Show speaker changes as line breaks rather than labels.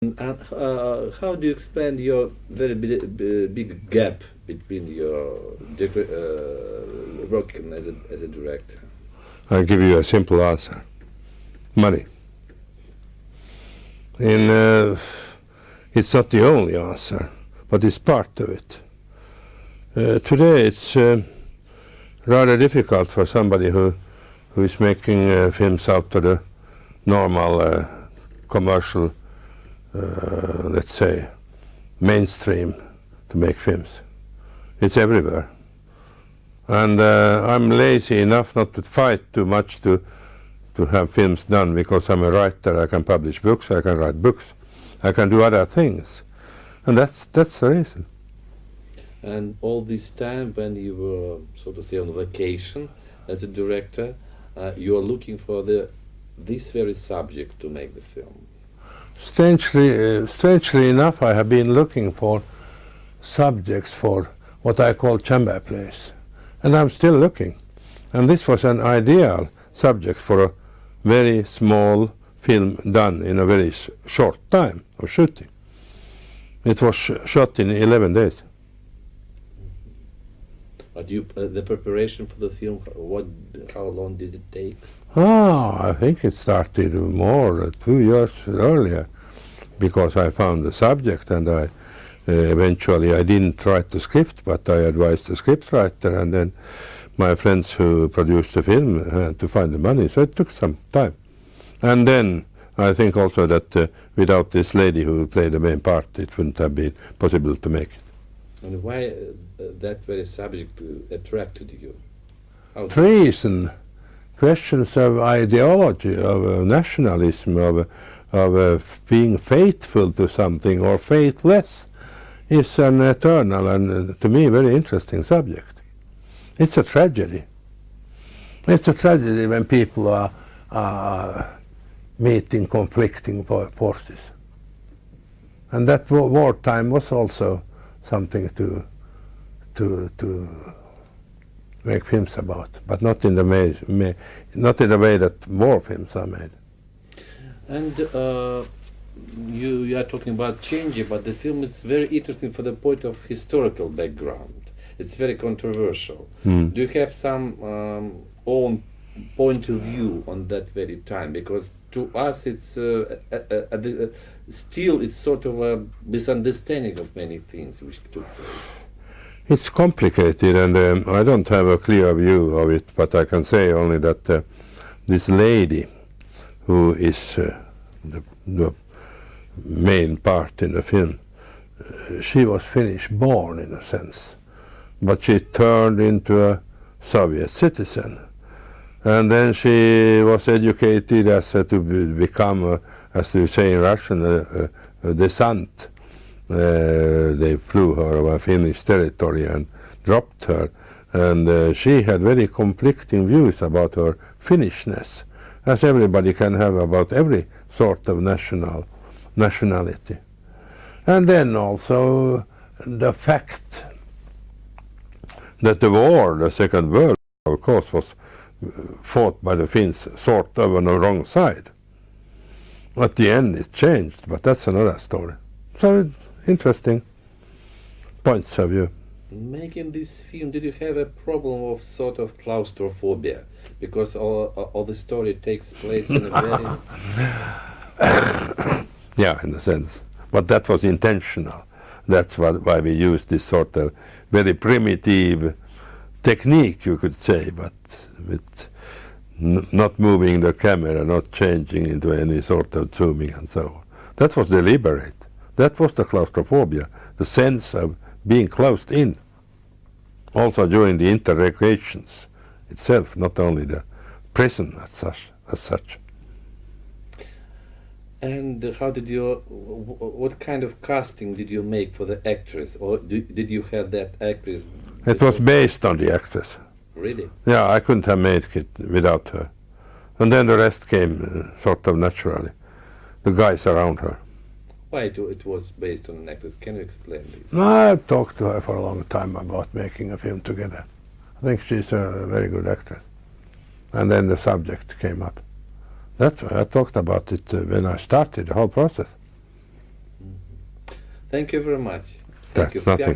And how do you explain your very big gap between your working as a director?
I'll give you a simple answer. Money. It's not the only answer, but it's part of it. Today it's rather difficult for somebody who is making films out of the normal commercial, let's say, mainstream to make films. It's everywhere. And I'm lazy enough not to fight too much to have films done, because I'm a writer. I can publish books, I can write books, I can do other things. And that's the reason.
And all this time when you were, so to say, on vacation as a director, you are looking for this very subject to make the film.
Strangely enough, I have been looking for subjects for what I call chamber plays. And I'm still looking. And this was an ideal subject for a very small film done in a very short time of shooting. It was shot in 11 days.
But the preparation for the film, how long did it take?
I think it started more 2 years earlier, because I found the subject, and I eventually I didn't write the script, but I advised the scriptwriter, and then my friends who produced the film had to find the money, so it took some time. And then I think also that without this lady who played the main part, it wouldn't have been possible to make it.
And why that very subject attracted you?
Treason, questions of ideology, of nationalism, of being faithful to something or faithless, is an eternal and, to me, very interesting subject. It's a tragedy. It's a tragedy when people are meeting conflicting forces. And that wartime was also something to make films about, but not in the way that war films are made.
And you are talking about changing, but the film is very interesting for the point of historical background. It's very controversial. Do you have some own point of view on that very time? Because to us it's still it's sort of a misunderstanding of many things which took place.
It's complicated, and I don't have a clear view of it, but I can say only that this lady who is the main part in the film, she was Finnish born in a sense, but she turned into a Soviet citizen. And then she was educated as to become, as you say in Russian, a descent. They flew her over Finnish territory and dropped her. And she had very conflicting views about her Finnishness, as everybody can have about every sort of nationality. And then also the fact that the war, the Second World War, of course, was fought by the Finns sort of on the wrong side. At the end it changed, but that's another story. So it's interesting points of view.
Making this film, did you have a problem of sort of claustrophobia? Because all the story takes place in a very...
Yeah, in a sense. But that was intentional. That's why we used this sort of very primitive technique, you could say, but with not moving the camera, not changing into any sort of zooming and so on. That was deliberate. That was the claustrophobia, the sense of being closed in. Also during the interrogations itself, not only the prison as such.
And how did you, what kind of casting did you make for the actress? Or did you have that actress?
It was based on the actress.
Really?
Yeah, I couldn't have made it without her. And then the rest came sort of naturally. The guys around her.
Why it was based on an actress? Can you explain this?
I've talked to her for a long time about making a film together. I think she's a very good actress. And then the subject came up. That's why I talked about it when I started the whole process.
Thank you very much. Thank
That's
you.
nothing.